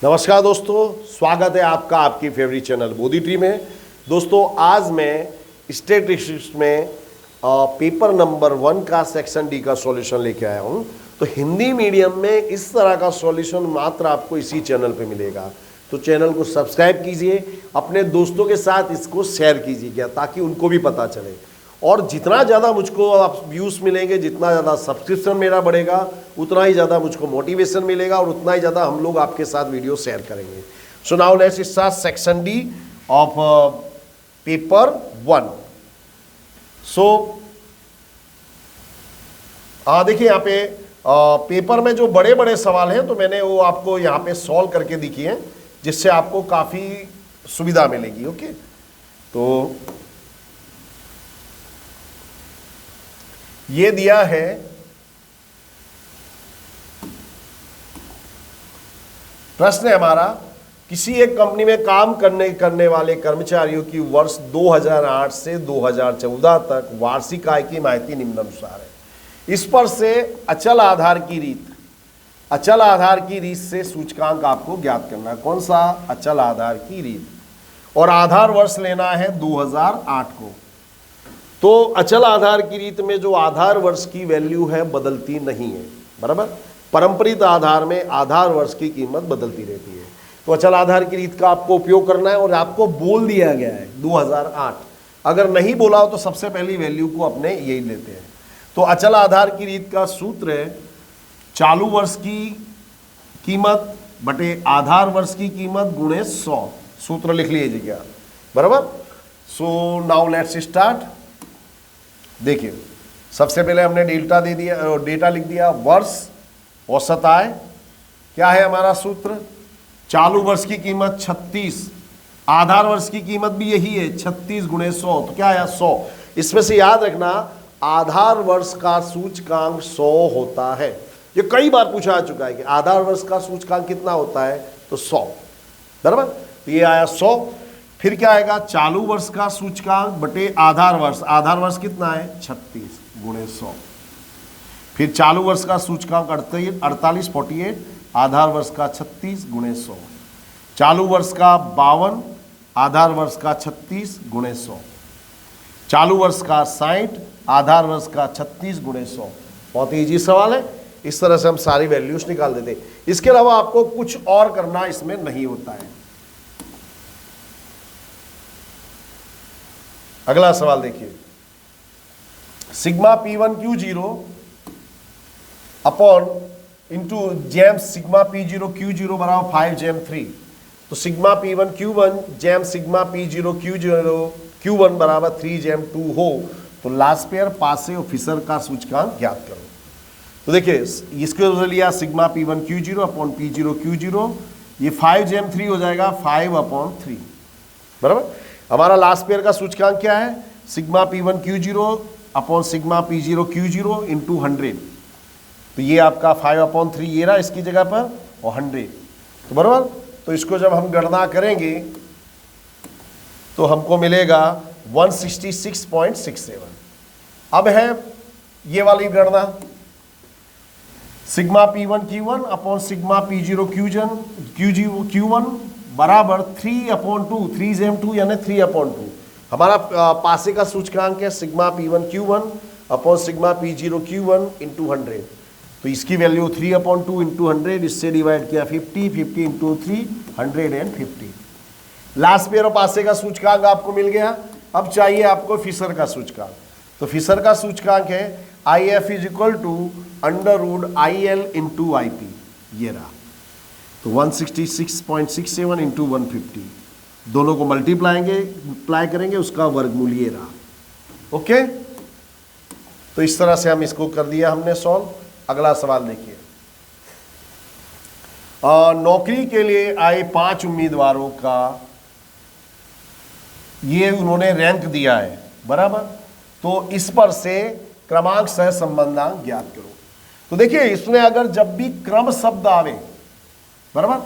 नमस्कार दोस्तों, स्वागत है आपका आपकी फेवरेट चैनल बोधी ट्री में। दोस्तों आज मैं स्टैटिस्टिक्स में पेपर नंबर 1 का सेक्शन डी का सॉल्यूशन लेके आया हूँ। तो हिंदी मीडियम में इस तरह का सॉल्यूशन मात्र आपको इसी चैनल पे मिलेगा। तो चैनल को सब्सक्राइब कीजिए, अपने दोस्तों के साथ इसको शेयर कीजिएगा ताकि उनको भी पता चले। और जितना ज़्यादा मुझको आप व्यूज़ मिलेंगे, जितना ज़्यादा सब्सक्रिप्शन मेरा बढ़ेगा, उतना ही ज़्यादा मुझको मोटिवेशन मिलेगा और उतना ही ज़्यादा हम लोग आपके साथ वीडियो शेयर करेंगे। So now let's start section D of paper 1। सो देखिए यहाँ पे पेपर में जो बड़े बड़े सवाल हैं तो मैंने वो आपको यहाँ पे सॉल्व करके दिखी है, जिससे आपको काफ़ी सुविधा मिलेगी। ओके, तो ये दिया है प्रश्न है हमारा, किसी एक कंपनी में काम करने वाले कर्मचारियों की वर्ष 2008 से 2014 तक वार्षिक आय की माहिती निम्नानुसार है। इस पर से अचल आधार की रीत से सूचकांक आपको ज्ञात करना है। कौन सा? अचल आधार की रीत। और आधार वर्ष लेना है 2008 को। तो अचल आधार की रीत में जो आधार वर्ष की वैल्यू है बदलती नहीं है, बराबर। पारंपरिक आधार में आधार वर्ष की कीमत बदलती रहती है। तो अचल आधार की रीत का आपको उपयोग करना है और आपको बोल दिया गया है 2008। अगर नहीं बोला हो तो सबसे पहली वैल्यू को अपने यही लेते हैं। तो अचल आधार की रीत का सूत्र है चालू वर्ष की कीमत बटे आधार वर्ष की कीमत गुणे 100। सूत्र लिख लीजिएगा, बराबर। So now let's start. देखिए, सबसे पहले हमने डेटा लिख दिया। वर्ष औसत आय क्या है हमारा सूत्र? चालू वर्ष की कीमत 36, आधार वर्ष की कीमत भी यही है 36 गुणे 100। तो क्या आया? 100। इसमें से याद रखना आधार वर्ष का सूचकांक 100 होता है। ये कई बार पूछा जा चुका है कि आधार वर्ष का सूचकांक कितना होता है, तो 100, बराबर। तो ये आया 100। फिर क्या आएगा? चालू वर्ष का सूचकांक बटे आधार वर्ष। आधार वर्ष कितना है? 36 गुणे 100। फिर चालू वर्ष का सूचकांक 48, आधार वर्ष का 36 गुणे 100। चालू वर्ष का 52, आधार वर्ष का 36 गुणे 100। चालू वर्ष का 60, आधार वर्ष का 36 गुणे 100। बहुत ईजी सवाल है। इस तरह से हम सारी वैल्यूज निकाल देते हैं। इसके अलावा आपको कुछ और करना इसमें नहीं होता है। अगला सवाल देखिए, sigma P1 Q0 upon into jam sigma P0 Q0 बराबर 5 जैम 3। तो sigma P1 Q1 jam sigma P0 Q1 बराबर 3 जैम 2 हो तो लास्पेयर, पासे और फिशर का सूचकांक ज्ञात करो। तो देखिए, इसको लिया sigma P1 Q0 upon P0 Q0, ये 5 जैम 3 हो जाएगा 5/3, बराबर। हमारा लास्ट पेयर का सूचकांक क्या है? Sigma P1 Q0 upon sigma P0 Q0 into 100। तो ये आपका 5/3 ये रहा इसकी जगह पर, और 100, तो बराबर। तो इसको जब हम गणना करेंगे तो हमको मिलेगा 166.67। अब है ये वाली गणना, sigma P1 Q1 upon sigma P0 Q1 बराबर 3/2, 3 जैम 2 यानी 3/2। हमारा पासे का सूचकांक है sigma P1 Q1 upon sigma P0 Q1 into 100। तो इसकी वैल्यू 3/2 इंटू 100, इससे डिवाइड किया 50 इंटू 3 150। लास्ट पेयर और पासे का सूचकांक आपको मिल गया। अब चाहिए आपको फिशर का सूचकांक। तो फिशर का सूचकांक है IF is equal to √IL into IP। ये रहा। तो 166.67 इंटू 150, दोनों को मल्टीप्लाई करेंगे, उसका वर्गमूल ये रहा। ओके, तो इस तरह से हम इसको कर दिया हमने सॉल्व। अगला सवाल देखिए, नौकरी के लिए आए 5 उम्मीदवारों का ये उन्होंने रैंक दिया है, बराबर। तो इस पर से क्रमांक सह संबंधांक ज्ञात करो। तो देखिए, इसमें अगर जब भी क्रम शब्द आवे, बराबर,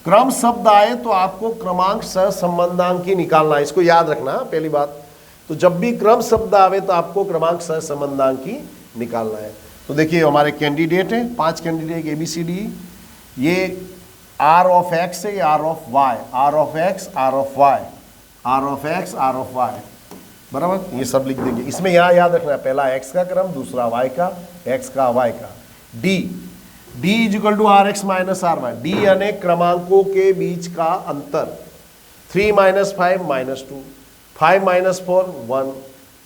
क्रम शब्द आए तो आपको क्रमांक सह संबंधांक ही निकालना है। इसको याद रखना पहली बात। तो जब भी क्रम शब्द आवे तो आपको क्रमांक सह संबंधांक ही निकालना है। तो देखिए हमारे कैंडिडेट हैं 5 कैंडिडेट ABCD, ये आर ऑफ एक्स है या R of y, R of x, R of y, R of x, R of y, बराबर, ये सब लिख देंगे। इसमें यहाँ याद रखना है, पहला एक्स का क्रम, दूसरा वाई का, एक्स का वाई का। D, d is equal to r x minus r y, d यानी क्रमांकों के बीच का अंतर। 3 minus 5 minus 2, 5 minus 4 1,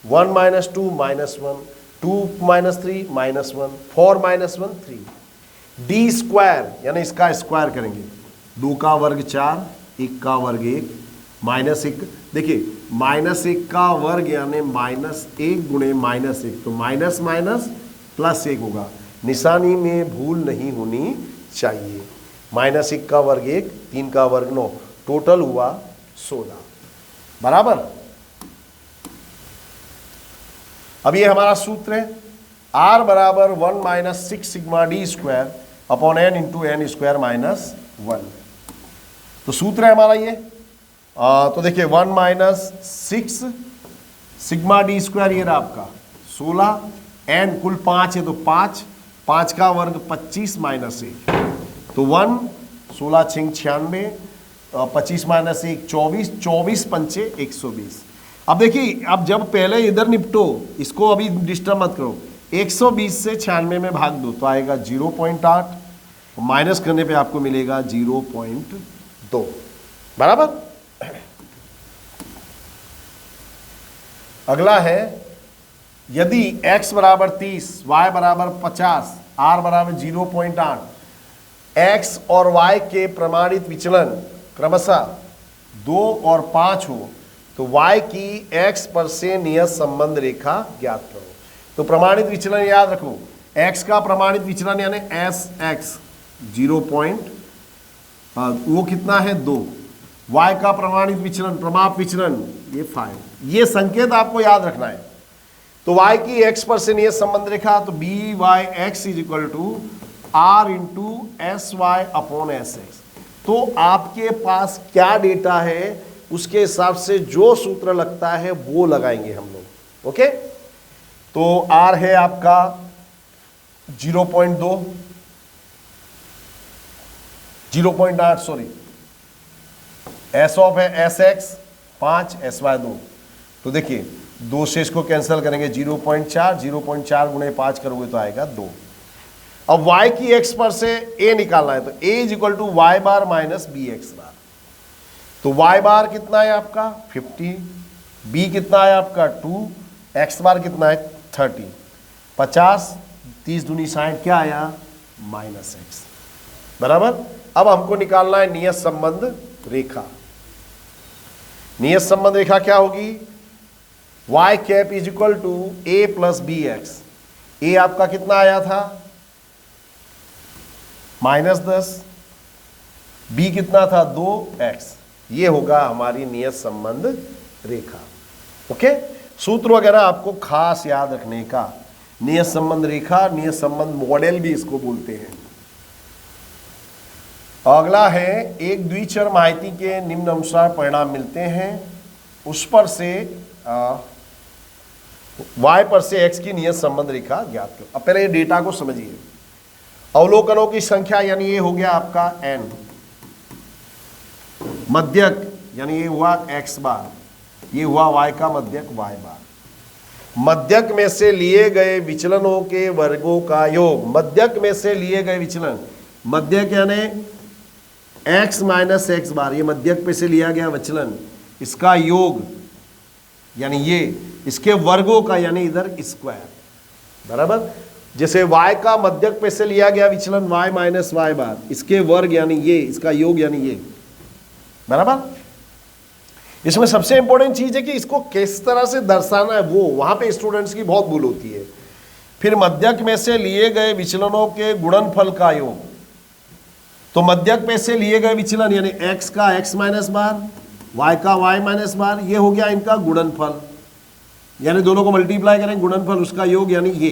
1 minus 2 minus 1, 2 minus 3 minus 1, 4 minus 1 3। D square यानी इसका स्क्वायर करेंगे, 2 का वर्ग 4, 1 का वर्ग 1, माइनस 1, देखिए माइनस 1 का वर्ग यानी माइनस 1 गुणे माइनस 1, तो माइनस माइनस प्लस 1 होगा, निशानी में भूल नहीं होनी चाहिए। माइनस 1 का वर्ग 1, 3 का वर्ग 9, टोटल हुआ 16, बराबर। अब ये हमारा सूत्र है, R बराबर 1 minus 6 sigma d square upon n into n square minus 1। तो सूत्र है हमारा ये, तो देखिए 1 माइनस 6 सिग्मा डी स्क्वायर, ये रहा आपका 16, n कुल 5 है तो 5, 5 का वर्ग 25 माइनस 1, तो 1, 16 6 96, 25 माइनस 1 24, 24 पंचे 120। अब देखिए, अब जब पहले इधर निपटो, इसको अभी डिस्टर्ब मत करो, 120 से 96 में भाग दो तो आएगा 0.8, माइनस करने पे आपको मिलेगा 0.2, बराबर। अगला है, यदि x बराबर 30, y बराबर 50, r बराबर 0.8, x और y के प्रमाणित विचलन क्रमशः 2 और 5 हो तो y की x पर से नियत संबंध रेखा ज्ञात करो। तो प्रमाणित विचलन याद रखो, x का प्रमाणित विचलन यानी एस एक्स 0. वो कितना है 2, y का प्रमाणित विचलन, प्रमाप विचलन ये 5, ये संकेत आपको याद रखना है। तो y की x पर से नियत संबंध रेखा, तो B Y x is equal to r into s y upon s x. तो आपके पास क्या डेटा है उसके हिसाब से जो सूत्र लगता है वो लगाएंगे हम लोग, ओके। तो r है आपका 0.2, 0.8 सॉरी, एस ऑफ है एस एक्स 5, एस वाई 2, तो देखिए 2 से इसको कैंसिल करेंगे 0.4, 0.4 गुणे 5 करोगे तो आएगा 2। अब y की x पर से a निकालना है, तो a is equal to Y bar minus B X bar. तो y बार कितना है आपका 50, b कितना है आपका 2, x बार कितना है 30, 50, 30 दूनी 60, क्या आया माइनस एक्स, बराबर। अब हमको निकालना है नियत संबंध रेखा। नियत संबंध रेखा क्या होगी, y cap is equal to a plus B X. A आपका कितना आया था -10, b कितना था 2x, ये होगा हमारी नियत संबंध रेखा, ओके। सूत्र वगैरह आपको खास याद रखने का, नियत संबंध रेखा, नियत संबंध मॉडल भी इसको बोलते हैं। अगला है, एक द्विचर माहिती के निम्न अनुसार परिणाम मिलते हैं, उस पर से y पर से x की नियत संबंध रेखा ज्ञात करो। अब पहले ये डेटा को समझिए, अवलोकनों की संख्या यानी ये हो गया आपका n, मध्यक यानी ये हुआ x बार, ये हुआ y का मध्यक y बार। मध्यक में से लिए गए विचलनों के वर्गों का योग, मध्यक में से लिए गए विचलन, मध्यक यानी x माइनस एक्स बार, ये मध्यक पे से लिया गया विचलन, इसका योग यानी ये, इसके वर्गों का यानी इधर स्क्वायर, बराबर। जैसे y का मध्यक पे से लिया गया विचलन y माइनस वाई बार, इसके वर्ग यानी ये, इसका योग यानी ये, बराबर। इसमें सबसे इंपॉर्टेंट चीज है कि इसको किस तरह से दर्शाना है, वो वहां पे स्टूडेंट्स की बहुत भूल होती है। फिर मध्यक में से लिए गए विचलनों के गुणनफल का योग, तो मध्यक में से लिए गए विचलन यानी x का x माइनस बार, y का y माइनस बार, ये हो गया इनका गुणनफल, यानी दोनों को मल्टीप्लाई करें, गुणनफल उसका योग यानी ये,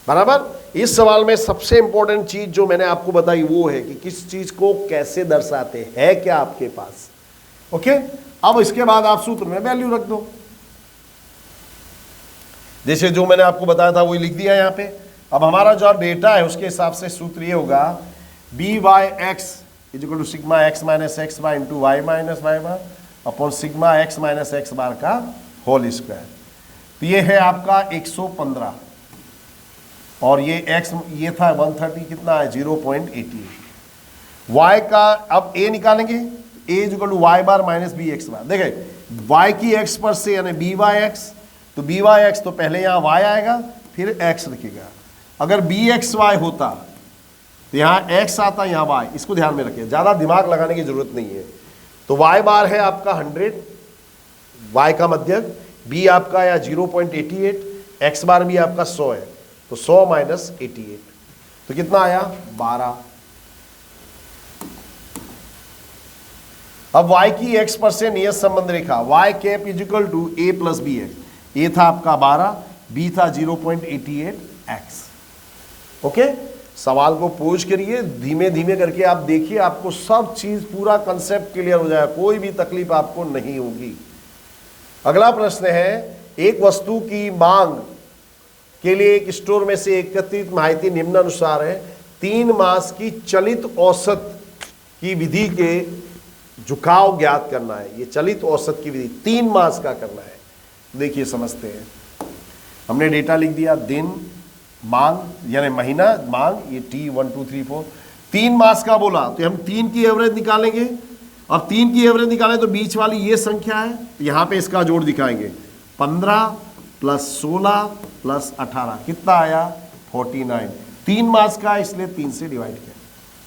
बराबर। इस सवाल में सबसे इंपॉर्टेंट चीज जो मैंने आपको बताई वो है कि किस चीज को कैसे दर्शाते हैं, क्या आपके पास, ओके। अब इसके बाद आप सूत्र में वैल्यू रख दो, जैसे जो मैंने आपको बताया था वही लिख दिया यहाँ पे। अब हमारा जो डेटा है उसके हिसाब से सूत्र ये होगा, B Y x is equal to sigma X minus X bar into Y minus Y bar upon sigma X minus X bar का होल स्क्वायर। तो ये है आपका 115 और ये x ये था 130 कितना है 0.88। y का अब a निकालेंगे, a is equal to Y bar minus B X bar. देखें y की x पर से यानी बी वाई एक्स, तो बी वाई एक्स तो पहले यहाँ y आएगा फिर x रखेगा। अगर बी एक्स वाई होता तो यहाँ x आता यहाँ y, इसको ध्यान में रखिए, ज़्यादा दिमाग लगाने की जरूरत नहीं है। तो y बार है आपका 100, y का मध्यक, b आपका या 0.88, x बार भी आपका 100 है, तो 100 माइनस 88 तो कितना आया 12। अब y की x पर से नियत संबंध रेखा y cap is equal to a plus B x, a था आपका 12, b था 0.88x। ओके, सवाल को पोज करिए, धीमे धीमे करके आप देखिए, आपको सब चीज पूरा कंसेप्ट क्लियर हो जाएगा, कोई भी तकलीफ आपको नहीं होगी। अगला प्रश्न है, एक वस्तु की मांग के लिए एक स्टोर में से एकत्रित माहिती निम्नानुसार है। 3 मास की चलित औसत की विधि के झुकाव ज्ञात करना है। ये चलित औसत की विधि 3 मास का करना है। देखिए समझते हैं, हमने डेटा लिख दिया, दिन मांग यानी महीना मांग, ये T 1 2 3 4, 3 मास का बोला तो हम 3 की एवरेज निकालेंगे। अब 3 की एवरेज निकालें तो बीच वाली ये संख्या है, यहाँ पे इसका जोड़ दिखाएंगे, 15 प्लस 16 प्लस 18 कितना आया 49। 3 मास का इसलिए 3 से डिवाइड किया।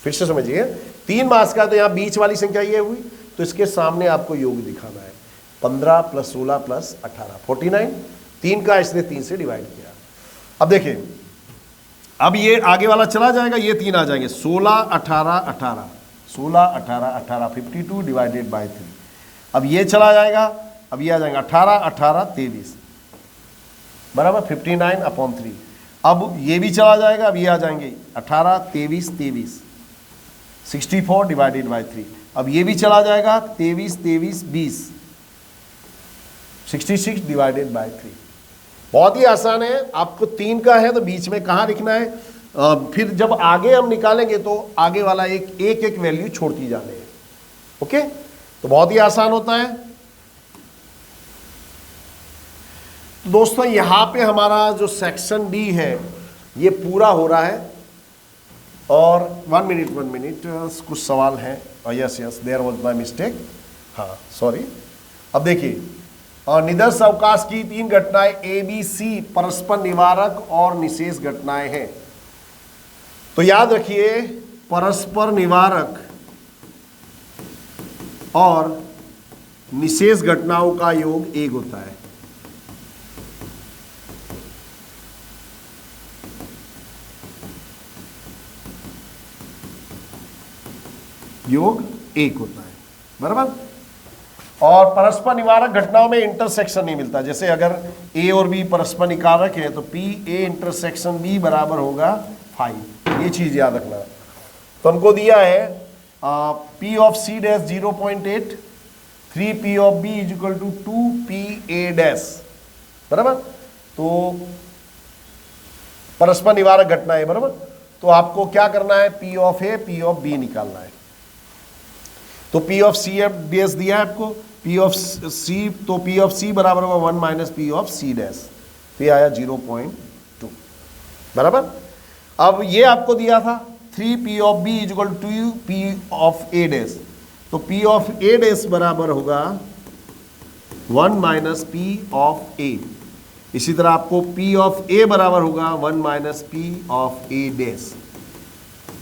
फिर से समझिए, 3 मास का तो यहाँ बीच वाली संख्या ये हुई, तो इसके सामने आपको योग दिखाना है, 15 प्लस 16 प्लस 18 49। 3 का इसलिए 3 से डिवाइड किया। अब देखिए, अब ये आगे वाला चला जाएगा, ये 3 आ जाएंगे, 16 18 18 16 18 18 52 डिवाइडेड बाई 3। अब ये चला जाएगा, अब ये आ जाएगा 18 18 23 बराबर 59 अपॉन 3। अब ये भी चला जाएगा, अब ये आ जाएंगे 18 23 23 64 डिवाइडेड बाई 3। अब ये भी चला जाएगा 23 23 20 66 डिवाइडेड बाई 3। बहुत ही आसान है, आपको 3 का है तो बीच में कहाँ लिखना है, फिर जब आगे हम निकालेंगे तो आगे वाला एक एक वैल्यू छोड़ती जाने है। ओके, तो बहुत ही आसान होता है। तो दोस्तों यहाँ पे हमारा जो सेक्शन डी है ये पूरा हो रहा है। और 1 मिनट कुछ सवाल हैं। Yes there was my mistake, हाँ सॉरी। अब देखिए, निदर्श अवकाश की 3 घटनाएं ए बी सी परस्पर निवारक और निषेध घटनाएं हैं। तो याद रखिए, परस्पर निवारक और निषेध घटनाओं का योग 1 होता है। योग 1 होता है, बराबर। और परस्पर निवारक घटनाओं में इंटरसेक्शन नहीं मिलता। जैसे अगर ए और बी परस्पर निवारक है तो पी ए इंटरसेक्शन बी बराबर होगा 5। ये चीज याद रखना। तो हमको दिया है P of C dash 0.8, 3 P of B is equal to 2 P A dash, बराबर। तो परस्पर निवारक घटना है, बराबर। तो आपको क्या करना है, P of A P of B निकालना है। तो P of C F dash दिया है आपको, पी ऑफ सी, तो पी ऑफ सी बराबर होगा 1 minus P of C dash, तो ये आया 0.2, बराबर। अब ये आपको दिया था 3 P of B is equal to 2 P of A dash, तो पी ऑफ ए डैश बराबर होगा 1 माइनस पी ऑफ ए। इसी तरह आपको पी ऑफ ए बराबर होगा 1 minus P of A dash.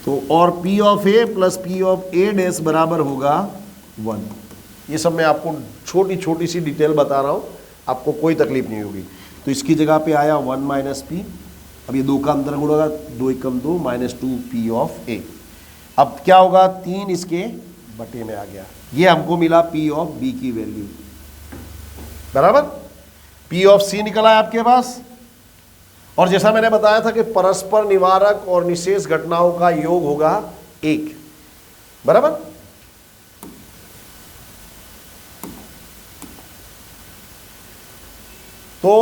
तो और P of A plus P of A dash बराबर होगा 1। ये सब मैं आपको छोटी छोटी सी डिटेल बता रहा हूँ, आपको कोई तकलीफ नहीं होगी। तो इसकी जगह पे आया 1 माइनस पी, अब ये 2 का अंदर गुण होगा, 2 एकम 2 माइनस 2 पी ऑफ ए। अब क्या होगा, 3 इसके बटे में आ गया। ये हमको मिला पी ऑफ बी की वैल्यू, बराबर। पी ऑफ सी निकला है आपके पास। और जैसा मैंने बताया था कि परस्पर निवारक और निषेध घटनाओं का योग होगा 1, बराबर। तो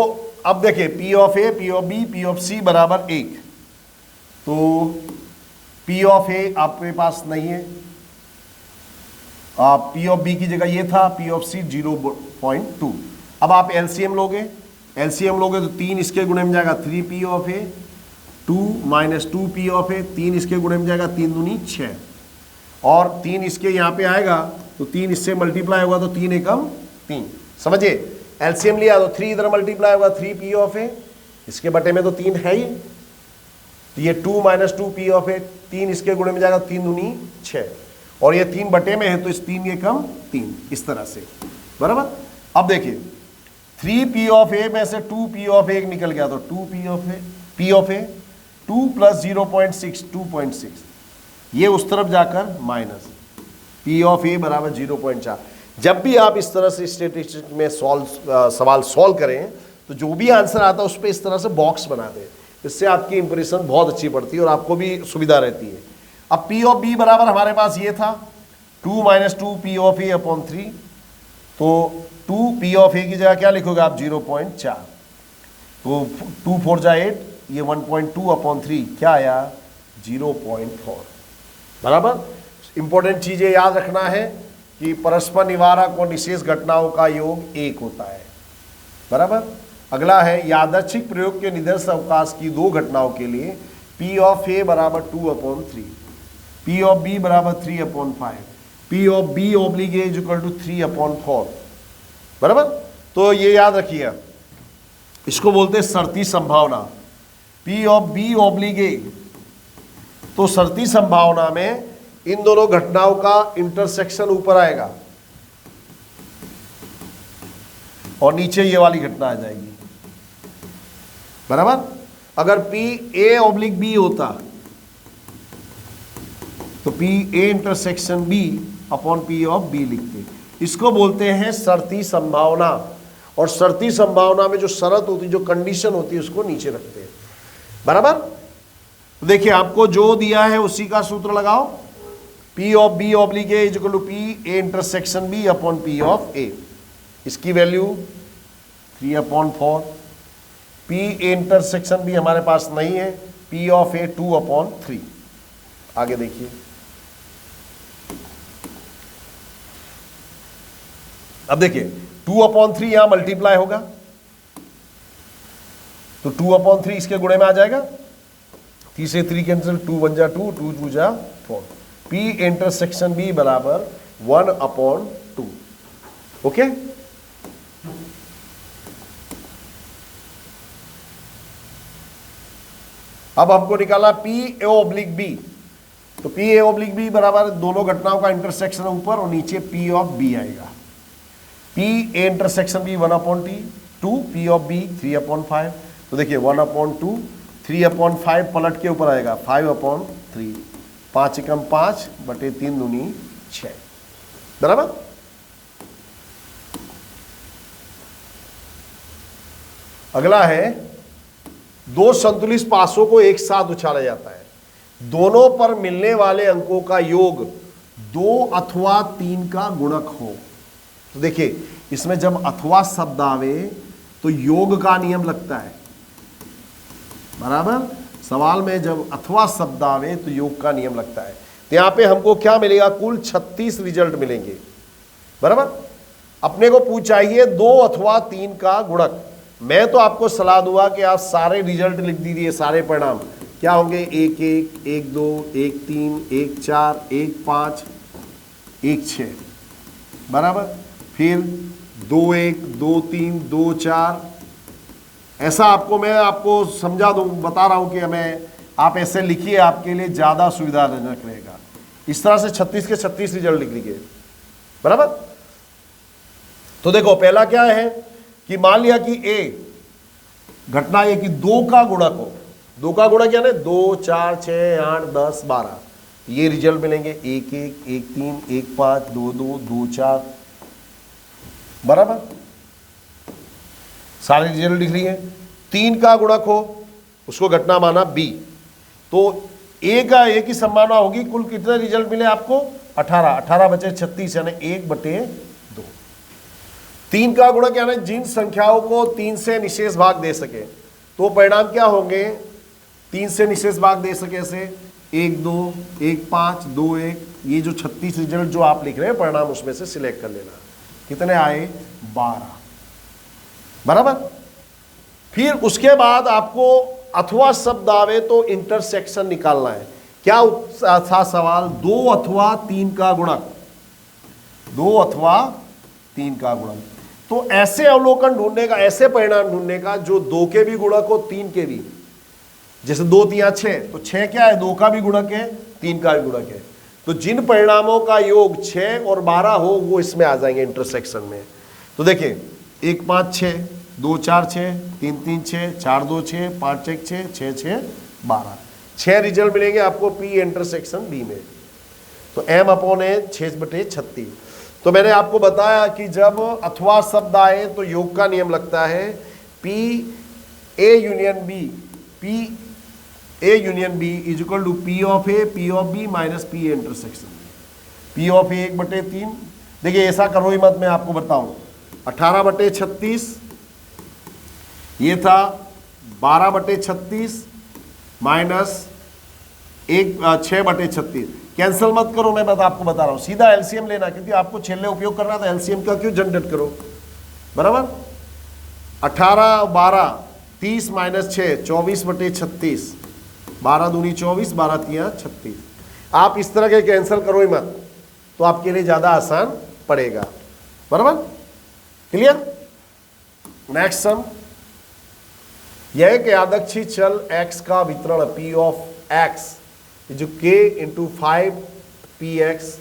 अब देखिए, P of A P of B P of C बराबर 1। तो P ऑफ ए आपके पास नहीं है, P ऑफ बी की जगह ये था, P ऑफ सी 0.2। अब आप एलसीएम लोगे, तो 3 इसके गुणे में जाएगा 3P of A, 2 minus 2P of A, 3 इसके गुणे में जाएगा 3 दूनी 6, और 3 इसके यहाँ पे आएगा तो 3 इससे मल्टीप्लाई होगा तो 3 एकम 3। समझिए, एलसीएम लिया तो 3 इधर मल्टीप्लाई होगा 3P ऑफ ए, इसके बटे में तो 3 है ही, तो ये 2 माइनस 2P ऑफ ए, 3 इसके गुणे में जाएगा 3 दूनी 6, और ये 3 बटे में है तो इस 3 एकम 3, इस तरह से। बराबर। अब देखिए 3P ऑफ ए में से 2P ऑफ ए निकल गया तो 2P of A, P of A 2 plus 0.6 2.6, ये उस तरफ जाकर माइनस, P ऑफ ए बराबर 0.4। जब भी आप इस तरह से स्टैटिस्टिक्स में सवाल सॉल्व करें तो जो भी आंसर आता है उस पर इस तरह से बॉक्स बना दें, इससे आपकी इंप्रेशन बहुत अच्छी पड़ती है और आपको भी सुविधा रहती है। अब P ऑफ बी बराबर हमारे पास ये था 2 minus 2P of A upon 3, तो 2P ऑफ ए की जगह क्या लिखोगे आप 0.4, तो 2 4 जा 8, ये 1.2 अपॉन 3 क्या आया 0.4। बराबर। इंपॉर्टेंट चीजें याद रखना है कि परस्पर निवारक और निशेष घटनाओं का योग 1 होता है। बराबर। अगला है यादृच्छिक प्रयोग के निदर्श अवकाश की 2 घटनाओं के लिए P ऑफ ए बराबर 2/3, P ऑफ बी बराबर 3/5, P of B oblique A is equal to 3/4। बराबर। तो ये याद रखिए, इसको बोलते हैं शर्ती संभावना, P of B oblique A. तो शर्ती संभावना में इन दोनों घटनाओं का इंटरसेक्शन ऊपर आएगा और नीचे ये वाली घटना आ जाएगी। बराबर। अगर P A ऑब्लिक B होता तो P A intersection B upon P of B लिखते, इसको बोलते हैं शर्ती संभावना। और शर्ती संभावना में जो शर्त होती है, जो कंडीशन होती है, उसको नीचे रखते हैं। बराबर। देखिए आपको जो दिया है उसी का सूत्र लगाओ, P of B oblique A is equal to P A intersection B upon P of A। इसकी value 3/4, P A intersection B हमारे पास नहीं है, P ऑफ A 2/3। आगे देखिए, अब देखिए 2/3 यहां मल्टीप्लाई होगा तो 2/3 इसके गुणे में आ जाएगा, 3 से 3 कैंसिल, 2 1 जा 2, 2 2 जा 4। P इंटरसेक्शन B बराबर 1/2। ओके। अब हमको निकाला P A ऑब्लिक B, तो P A ऑब्लिक B बराबर दोनों घटनाओं का इंटरसेक्शन ऊपर और नीचे P ऑफ B आएगा। P A intersection B 1/2, P of B 3/5। तो देखिए 1/2, 3/5 पलट के ऊपर आएगा 5/3, 5 एकम 5 बटे 3 दूनी 6। बराबर। अगला है, 2 संतुलित पासों को एक साथ उछाला जाता है, दोनों पर मिलने वाले अंकों का योग 2 अथवा 3 का गुणक हो। तो देखिए इसमें जब अथवा शब्द आवे तो योग का नियम लगता है। बराबर। सवाल में जब अथवा शब्द आवे तो योग का नियम लगता है। तो यहां पे हमको क्या मिलेगा, कुल 36 रिजल्ट मिलेंगे। बराबर। अपने को पूछ चाहिए 2 अथवा 3 का गुणक। मैं तो आपको सलाह दूंगा कि आप सारे रिजल्ट लिख दीजिए, सारे परिणाम क्या होंगे, 1 1 1 2 1 3 1 4 1 5 1 6। बराबर। फिर 2 1 2 3 2 4, ऐसा आपको मैं आपको समझा दूं, बता रहा हूं कि हमें आप ऐसे लिखिए, आपके लिए ज्यादा सुविधाजनक रहेगा। इस तरह से 36 के 36 रिजल्ट लिख लीजिए। बराबर। तो देखो पहला क्या है कि मान लिया कि A घटना ये कि 2 का गुणक हो। 2 का गुणक क्या है, 2 4 6 8 10 12, ये रिजल्ट मिलेंगे 1 1 1 3 1 5 2 2 2 4। बराबर। सारे रिजल्ट लिख लिए। 3 का गुणक हो, उसको घटना माना B, तो A का A की संभावना होगी, कुल कितने रिजल्ट मिले आपको 18, 18 बचे 36 यानी 1/2। 3 का गुणक यानी जिन संख्याओं को 3 से निशेष भाग दे सके, तो परिणाम क्या होंगे, 3 से निशेष भाग दे सके से 1 2 1 5 2 1, ये जो 36 रिजल्ट जो आप लिख रहे हैं परिणाम उसमें से सिलेक्ट कर लेना। कितने आए? 12। बराबर। फिर उसके बाद आपको अथवा शब्द आवे तो इंटरसेक्शन निकालना है। क्या था सवाल? 2 अथवा 3 का गुणक, 2 अथवा 3 का गुणक। तो ऐसे अवलोकन ढूंढने का, ऐसे परिणाम ढूंढने का जो 2 के भी गुणक हो 3 के भी। जैसे 2 3 6, तो 6 क्या है? 2 का भी गुणक है, 3 का भी गुणक है। तो जिन परिणामों का योग 6 और 12 हो वो इसमें आ जाएंगे इंटरसेक्शन में। तो देखिए 1 5 6, 2 4 6, 3 3 6, 4 2 6, 5 1 6, 6 6 12, 6 रिजल्ट मिलेंगे आपको पी इंटरसेक्शन बी में। तो m अपॉन ए 6/36। तो मैंने आपको बताया कि जब अथवा शब्द आए तो योग का नियम लगता है P A union B, P A union B is equal to P of A P of B minus P A intersection. P of A 1/3। देखिए ऐसा करो ही मत, मैं आपको बताऊं। 18/36 ये था 12/36 माइनस 6/36। कैंसिल मत करो, मैं आपको बता रहा हूं, सीधा एलसीएम लेना, क्योंकि आपको छेले उपयोग करना था। एलसीएम का क्यों जनरेट करो? बराबर। 18 12 30 माइनस 6 24/36, 12 दूनी 24, 12 तिया 36। आप इस तरह के कैंसिल करो ही मत, तो आपके लिए ज्यादा आसान पड़ेगा। बराबर, क्लियर। नेक्स्ट सम, यह कि यादक्षी चल x का वितरण p ऑफ x जो k into 5 p x,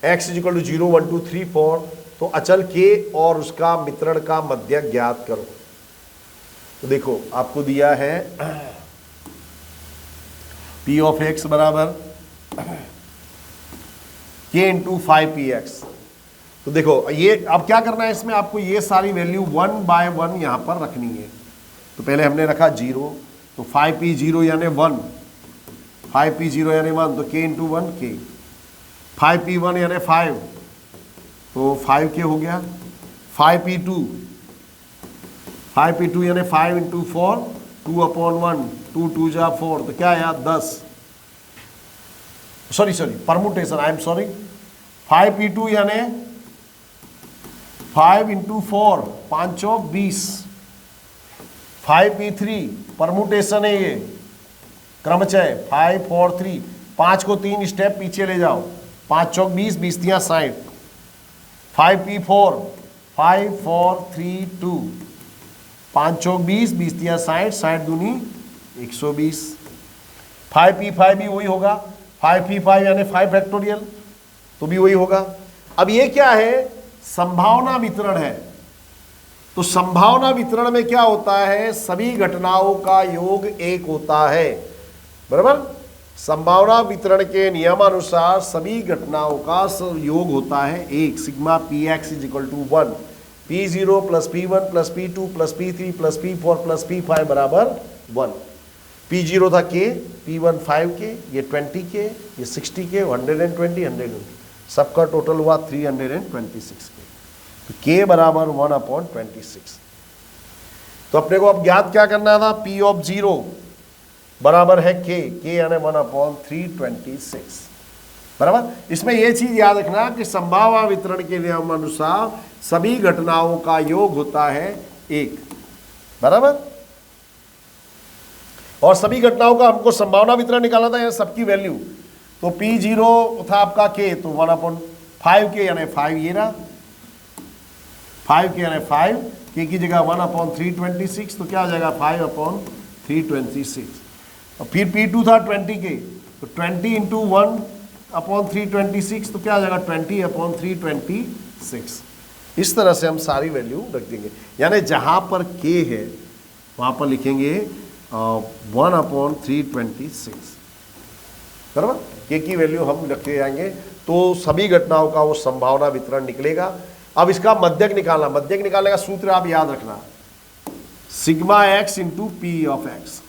x is equal to 0 1 2 3 4। तो अचल k और उसका वितरण का मध्यक ज्ञात करो। तो देखो आपको दिया है p ऑफ x बराबर k इंटू 5 पी एक्स। तो देखो ये अब क्या करना है इसमें, आपको ये सारी वैल्यू 1 बाय 1 यहां पर रखनी है। तो पहले हमने रखा 0, तो 5p0 यानी 1, 5p0 यानी 1, तो k इंटू 1 k, 5p1 यानी 5, तो 5k हो गया। 5p2, 5p2 यानी 5 इंटू 4, 2/1, 2 2 जा 4, तो क्या आया 10। Sorry permutation, I am sorry. 5p2 यानी 5 इंटू 4, 5 चौक 20। 5p3 परमुटेशन है ये, क्रमचय 5 4 3, 5 को 3 स्टेप पीछे ले जाओ, 5 चौक 20, 20 तिया 60। 5p4, 5 4 3 2, 5 चौक 20, 20 तिया 60, 60 दूनी 120। 5p5 भी वही होगा, 5p5 यानी 5 फैक्टोरियल, तो भी वही होगा। अब ये क्या है? संभावना वितरण है। तो संभावना वितरण में क्या होता है? सभी घटनाओं का योग 1 होता है। बराबर। संभावना वितरण के नियमानुसार सभी घटनाओं का योग होता है 1। Sigma p x is equal to 1, p0 plus p1 plus p2 plus p3 plus p4 plus p5 बराबर 1। p0 था k, p1 5k, ये 20k, ये 60k, 120, 100, सबका टोटल हुआ 326k। तो k बराबर 1/26। तो अपने को अब ज्ञात क्या करना था? p ऑफ 0 बराबर है k यानी 1/326। बराबर। इसमें यह चीज याद रखना कि संभावना वितरण के नियम अनुसार सभी घटनाओं का योग होता है 1। बराबर। और सभी घटनाओं का हमको संभावना वितरण निकालना था, सबकी वैल्यू। तो p0 था आपका k, तो 1/5k यानी 5 ये रहा, 5k यानी 5, k की जगह 1/326, तो क्या हो जाएगा 5/326। और फिर p2 था 20k, तो 20 इंटू 1/326, तो क्या हो जाएगा 20/326। इस तरह से हम सारी वैल्यू रख देंगे, यानी जहां पर k है वहां पर लिखेंगे 1/326। बराबर। k की वैल्यू हम रखते जाएंगे, तो सभी घटनाओं का वो संभावना वितरण निकलेगा। अब इसका मध्यक निकालना, मध्यक निकालने का सूत्र आप याद रखना, sigma x into P of x,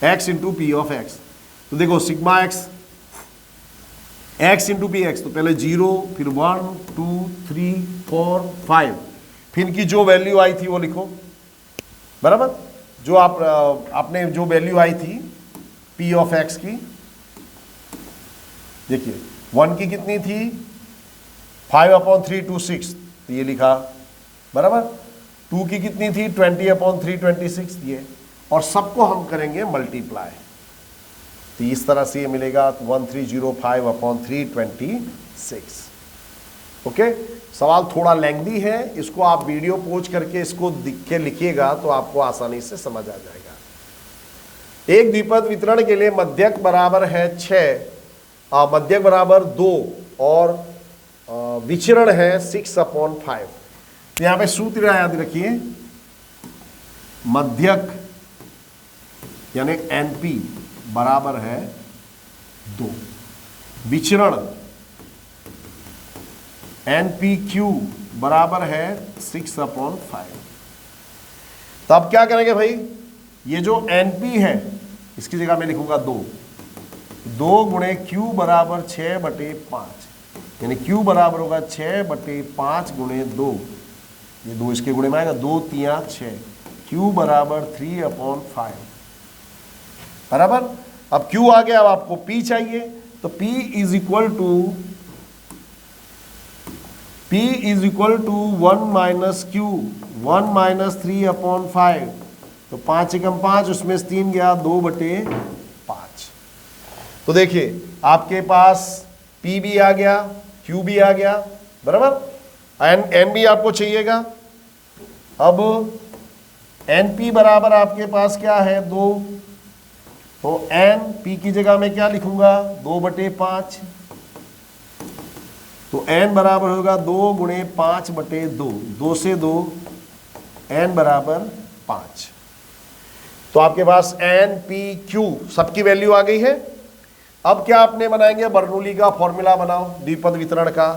x into P of x. तो देखो sigma x, x into P x, तो पहले 0, फिर 1 2 3 4 5, फिर इनकी जो वैल्यू आई थी वो लिखो। बराबर। जो आपने जो वैल्यू आई थी p ऑफ x की, देखिए 1 की कितनी थी 5/326, तो ये लिखा बराबर। 2 की कितनी थी 20/326 ये, और सबको हम करेंगे मल्टीप्लाई, तो इस तरह से ये मिलेगा 1305/326। ओके, सवाल थोड़ा लेंथी है, इसको आप वीडियो पॉज करके इसको दिख के लिखिएगा तो आपको आसानी से समझ आ जाएगा। एक द्विपद वितरण के लिए मध्यक बराबर है 6, मध्यक बराबर 2 और विचरण है 6/5। तो यहां पे सूत्र याद रखिए, मध्यक यानी NP बराबर है 2, विचरण NPQ बराबर है 6/5। तो अब क्या करेंगे भाई, ये जो NP है इसकी जगह मैं लिखूंगा 2 गुणे Q बराबर 6/5, यानी Q बराबर होगा 6/5 गुणे 2, ये 2 इसके गुणे में आएगा, 2 3 6, Q बराबर 3/5 बराबर। अब Q आ गया, अब आपको P चाहिए, तो P is equal to 1 minus Q 1 minus 3/5, तो 5 एकम 5, उसमें से 3 गया 2/5। तो देखिए आपके पास P भी आ गया, Q भी आ गया बराबर, N भी आपको चाहिएगा। अब NP बराबर आपके पास क्या है 2, तो NP की जगह में क्या लिखूंगा 2/5, तो N बराबर होगा 2 गुणे 5/2, 2 से 2 N बराबर 5। तो आपके पास NPQ सबकी वैल्यू आ गई है। अब क्या आपने बनाएंगे, बर्नौली का फॉर्मूला बनाओ द्विपद वितरण का।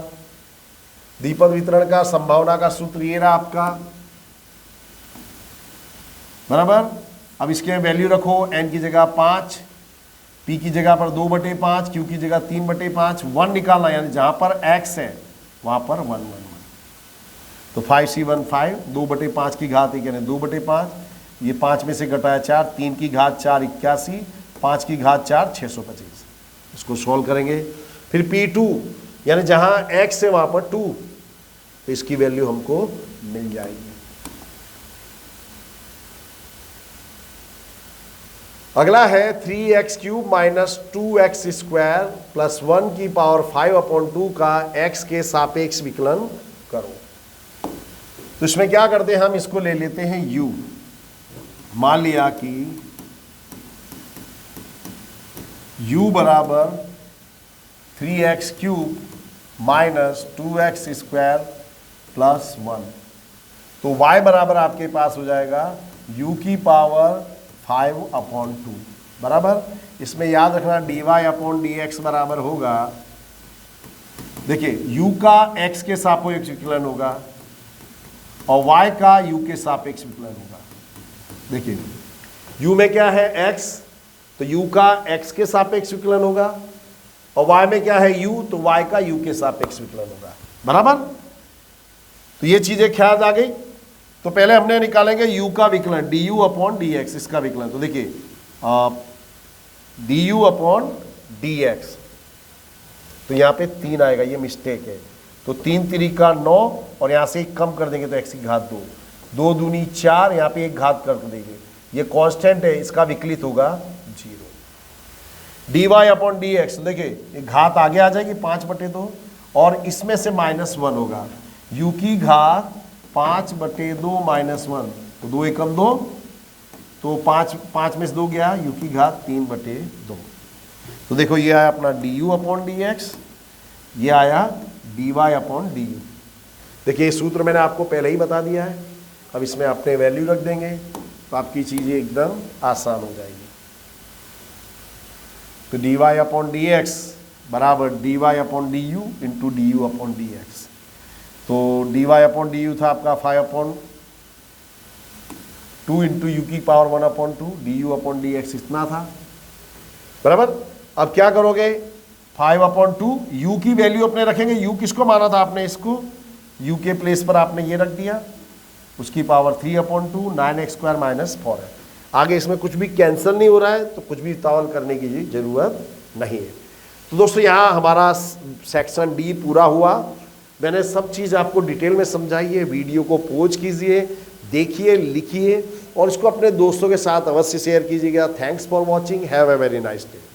द्विपद वितरण का संभावना का सूत्र ये रहा आपका बराबर। अब इसके वैल्यू रखो, N की जगह 5, P की जगह पर 2/5, Q की जगह 3/5, 1 निकालना, यानी जहां पर X है वहां पर 1 1 1, तो 5C1 5, 2/5 की घात 1 यानी 2/5, ये 5 में से घटाया 4, 3 की घात 4 81, 5 की घात 4 625। इसको सॉल्व करेंगे, फिर P2 यानी जहां X है वहां पर 2, तो इसकी वैल्यू हमको मिल जाएगी। अगला है 3x³ माइनस 2x² प्लस 1 की पावर 5/2 का x के सापेक्ष विकलन करो। तो इसमें क्या करते हैं, हम इसको ले लेते हैं u। मान लिया कि u बराबर 3x³ माइनस 2x² प्लस 1, तो y बराबर आपके पास हो जाएगा u की पावर 5/2 बराबर। इसमें याद रखना dy/dx बराबर होगा, देखिए u का x के सापेक्ष विकलन होगा और y का u के सापेक्ष विकलन होगा। देखिए u में क्या है x, तो u का x के सापेक्ष विकलन होगा, और y में क्या है u, तो y का u के सापेक्ष विकलन होगा बराबर। तो ये चीजें ख्याल आ गई। तो पहले हमने निकालेंगे u का विकलन du/dx, इसका विकलन। तो देखिए du/dx, तो यहाँ पे 3 आएगा, ये मिस्टेक है, तो 3 3 9, और यहाँ से 1 कम कर देंगे तो x की घात 2, 2 दूनी 4, यहाँ पे 1 घात कर देंगे, ये कांस्टेंट है, इसका विकलित होगा 0। dy/dx, तो देखिए ये घात आगे आ जाएगी 5/2, और इसमें से -1 होगा, u की घात 5/2 -1, तो 2 एकम 2, तो 5 में से 2 गया, u की घात 3/2। तो देखो ये आया अपना du/dx, ये आया dy/du। देखिए ये सूत्र मैंने आपको पहले ही बता दिया है, अब इसमें अपने वैल्यू रख देंगे तो आपकी चीज़ें एकदम आसान हो जाएगी। तो dy/dx बराबर dy/du इंटू du/dx, तो dy/du था आपका 5/2 इंटू u की पावर 1/2, du/dx इतना था बराबर। अब क्या करोगे, 5/2 u की वैल्यू अपने रखेंगे, u किसको माना था आपने, इसको u के प्लेस पर आपने ये रख दिया, उसकी पावर 3/2, 9x² माइनस 4 है। आगे इसमें कुछ भी कैंसिल नहीं हो रहा है, तो कुछ भी तावल करने की जरूरत नहीं है। तो दोस्तों यहाँ हमारा सेक्शन डी पूरा हुआ। मैंने सब चीज़ आपको डिटेल में समझाई है। वीडियो को पॉज कीजिए, देखिए, लिखिए और इसको अपने दोस्तों के साथ अवश्य शेयर कीजिएगा। Thanks for watching, have a very nice day.